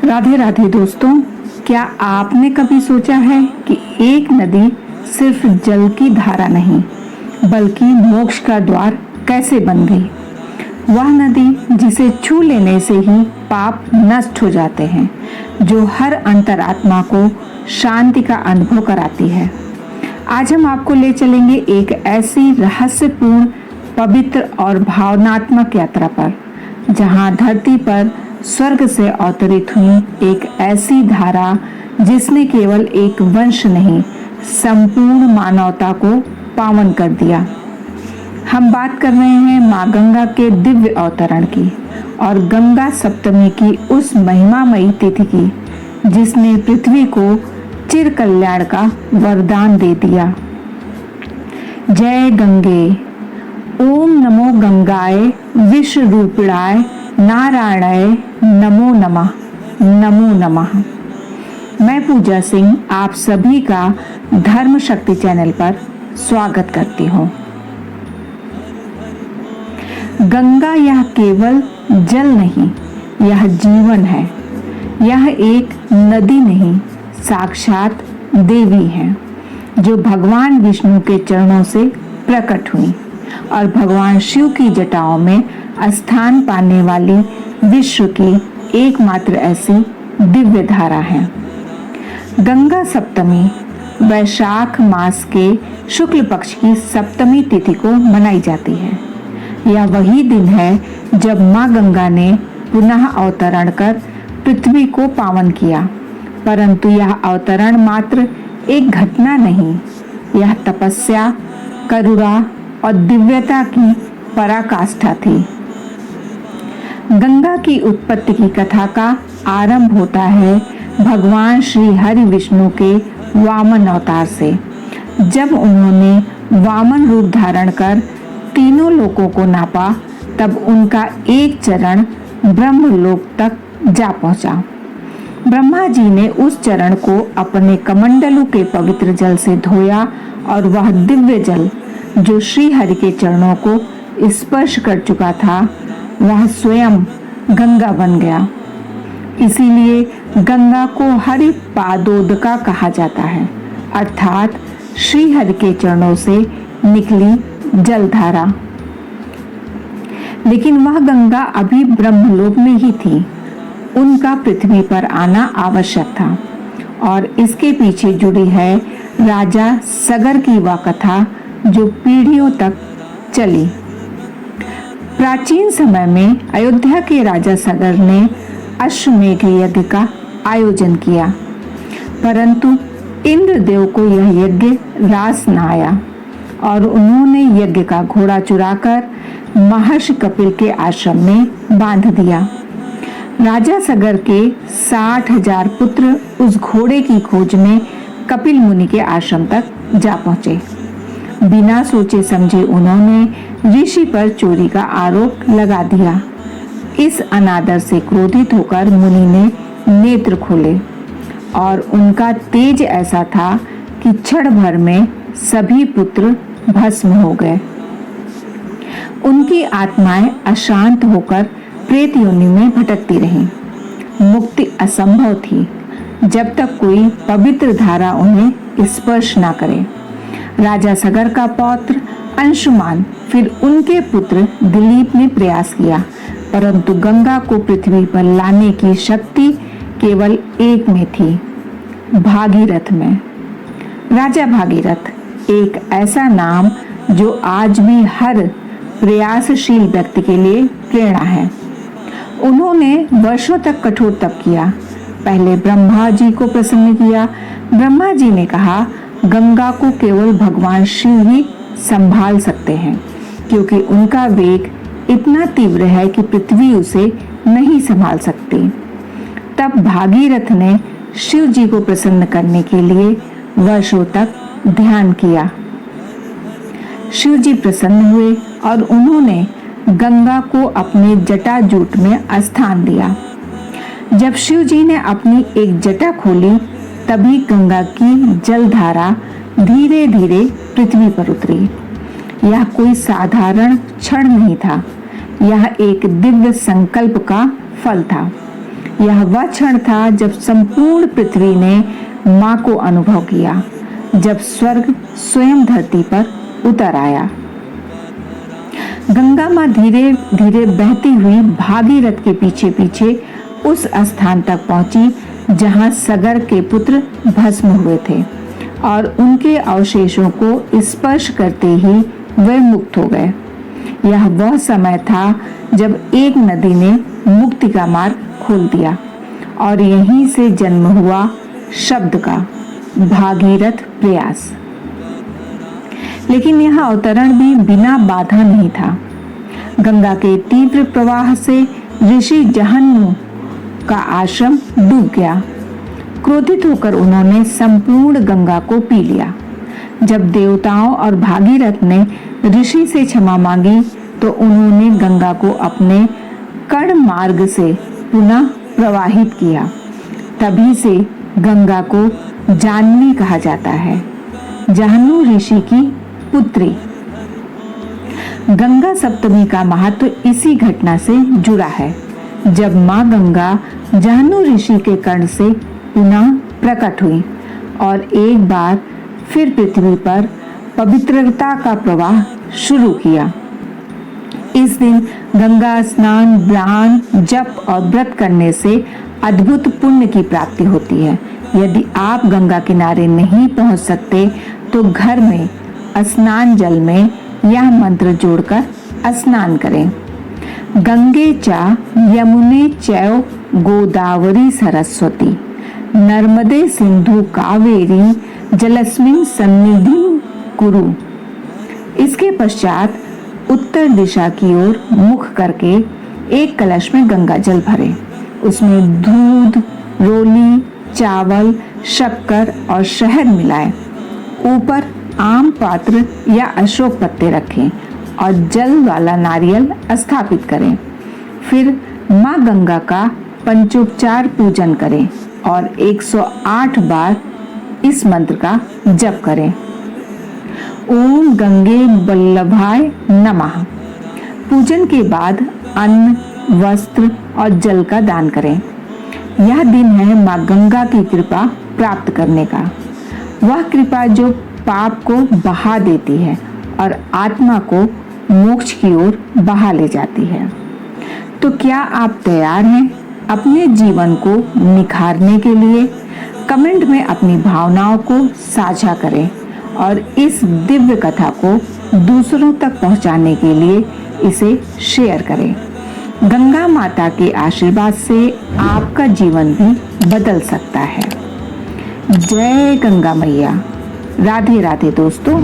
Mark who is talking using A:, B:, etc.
A: राधे राधे दोस्तों, क्या आपने कभी सोचा है कि एक नदी सिर्फ जल की धारा नहीं बल्कि मोक्ष का द्वार कैसे बन गई। वह नदी जिसे छू लेने से ही पाप नष्ट हो जाते हैं, जो हर अंतरात्मा को शांति का अनुभव कराती है। आज हम आपको ले चलेंगे एक ऐसी रहस्यपूर्ण, पवित्र और भावनात्मक यात्रा पर, जहां धरती पर स्वर्ग से अवतरित हुई एक ऐसी धारा जिसने केवल एक वंश नहीं, संपूर्ण मानवता को पावन कर दिया। हम बात कर रहे हैं माँ गंगा के दिव्य अवतरण की और गंगा सप्तमी की उस महिमामयी तिथि की, जिसने पृथ्वी को चिर कल्याण का वरदान दे दिया। जय गंगे, ओम नमो गंगाय विश्व रूपिणाय नारायणाय नमो नमः, नमो नमः। मैं पूजा सिंह आप सभी का धर्म शक्ति चैनल पर स्वागत करती हूँ। गंगा यह केवल जल नहीं, यह जीवन है। यह एक नदी नहीं, साक्षात देवी है, जो भगवान विष्णु के चरणों से प्रकट हुई और भगवान शिव की जटाओं में स्थान पाने वाली विश्व की एकमात्र ऐसी दिव्य धारा है। गंगा सप्तमी वैशाख मास के शुक्ल पक्ष की सप्तमी तिथि को मनाई जाती है। यह वही दिन है जब माँ गंगा ने पुनः अवतरण कर पृथ्वी को पावन किया। परंतु यह अवतरण मात्र एक घटना नहीं, यह तपस्या, करुणा और दिव्यता की पराकाष्ठा थी। गंगा की उत्पत्ति की कथा का आरंभ होता है भगवान श्री हरि विष्णु के वामन अवतार से। जब उन्होंने वामन रूप धारण कर तीनों लोकों को नापा, तब उनका एक चरण ब्रह्मलोक तक जा पहुंचा। ब्रह्मा जी ने उस चरण को अपने कमंडलू के पवित्र जल से धोया और वह दिव्य जल जो श्री हरि के चरणों को स्पर्श कर चुका था, वह स्वयं गंगा बन गया। इसीलिए गंगा को हरि पादोदका कहा जाता है, अर्थात श्री हरि के चरणों से निकली जलधारा। लेकिन वह गंगा अभी ब्रह्मलोक में ही थी। उनका पृथ्वी पर आना आवश्यक था और इसके पीछे जुड़ी है राजा सगर की वह कथा, जो पीढ़ियों तक चली। प्राचीन समय में अयोध्या के राजा सगर ने अश्वमेध यज्ञ का आयोजन किया, परंतु इंद्रदेव को यह यज्ञ रास न आया और उन्होंने यज्ञ का घोड़ा चुराकर महर्षि कपिल के आश्रम में बांध दिया। राजा सगर के 60,000 पुत्र उस घोड़े की खोज में कपिल मुनि के आश्रम तक जा पहुंचे। बिना सोचे समझे उन्होंने ऋषि पर चोरी का आरोप लगा दिया। इस अनादर से क्रोधित होकर मुनि ने नेत्र खोले और उनका तेज ऐसा था कि क्षण भर में सभी पुत्र भस्म हो गए। उनकी आत्माएं अशांत होकर प्रेत योनि में भटकती रहीं। मुक्ति असंभव थी जब तक कोई पवित्र धारा उन्हें स्पर्श न करे। राजा सगर का पौत्र अंशुमान, फिर उनके पुत्र दिलीप ने प्रयास किया, परंतु गंगा को पृथ्वी पर लाने की शक्ति केवल एक में थी, भागीरथ में। राजा भागीरथ एक ऐसा नाम जो आज भी हर प्रयासशील व्यक्ति के लिए प्रेरणा है। उन्होंने वर्षों तक कठोर तप किया। पहले ब्रह्मा जी को प्रसन्न किया। ब्रह्मा जी ने कहा, गंगा को केवल भगवान शिव ही संभाल सकते हैं, क्योंकि उनका वेग इतना तीव्र है कि पृथ्वी उसे नहीं संभाल सकती। तब भागीरथ ने शिव जी को प्रसन्न करने के लिए वर्षों तक ध्यान किया। शिव जी प्रसन्न हुए और उन्होंने गंगा को अपने जटाजूट में स्थान दिया। जब शिव जी ने अपनी एक जटा खोली, तभी गंगा की जलधारा धीरे धीरे पृथ्वी पर उतरी। यह कोई साधारण क्षण नहीं था, यह एक दिव्य संकल्प का फल था। यह वह क्षण था जब संपूर्ण पृथ्वी ने माँ को अनुभव किया, जब स्वर्ग स्वयं धरती पर उतर आया। गंगा माँ धीरे धीरे बहती हुई भागीरथ के पीछे पीछे उस स्थान तक पहुंची जहां सगर के पुत्र भस्म हुए थे और उनके अवशेषों को स्पर्श करते ही वे मुक्त हो गए। यह वह समय था जब एक नदी ने मुक्ति का मार्ग खोल दिया और यहीं से जन्म हुआ शब्द का, भागीरथ प्रयास। लेकिन यह अवतरण भी बिना बाधा नहीं था। गंगा के तीव्र प्रवाह से ऋषि जहन्नु का आश्रम डूब गया। क्रोधित होकर उन्होंने संपूर्ण गंगा को पी लिया। जब देवताओं और भागीरथ ने ऋषि से क्षमा मांगी तो उन्होंने गंगा को अपने कर्ण मार्ग से पुनः प्रवाहित किया। तभी से गंगा को जानवी कहा जाता है, जहन्नु ऋषि की पुत्री। गंगा सप्तमी का महत्व इसी घटना से जुड़ा है, जब माँ गंगा जहन्नु ऋषि के कर्ण से पुनः प्रकट हुई और एक बार फिर पृथ्वी पर पवित्रता का प्रवाह शुरू किया। इस दिन गंगा स्नान, दान, जप और व्रत करने से अद्भुत पुण्य की प्राप्ति होती है। यदि आप गंगा किनारे नहीं पहुंच सकते तो घर में स्नान जल में यह मंत्र जोड़कर स्नान करें। गंगे चा यमुने चैव गोदावरी सरस्वती नर्मदे सिंधु कावेरी जलस्मिन सन्निधिं कुरु। इसके पश्चात उत्तर दिशा की ओर मुख करके एक कलश में गंगा जल भरें। उसमें दूध, रोली, चावल, शक्कर और शहद मिलाएं। ऊपर आम पात्र या अशोक पत्ते रखें और जल वाला नारियल स्थापित करें। फिर माँ गंगा का पंचोपचार पूजन करें और 108 बार इस मंत्र का जप करें। ओम गंगे वल्लभाय नमः। पूजन के बाद अन्न, वस्त्र और जल का दान करें। यह दिन है माँ गंगा की कृपा प्राप्त करने का। वह कृपा जो पाप को बहा देती है और आत्मा को मोक्ष की ओर बहा ले जाती है। तो क्या आप तैयार हैं अपने जीवन को निखारने के लिए? कमेंट में अपनी भावनाओं को साझा करें और इस दिव्य कथा को दूसरों तक पहुंचाने के लिए इसे शेयर करें। गंगा माता के आशीर्वाद से आपका जीवन भी बदल सकता है। जय गंगा मैया। राधे राधे दोस्तों।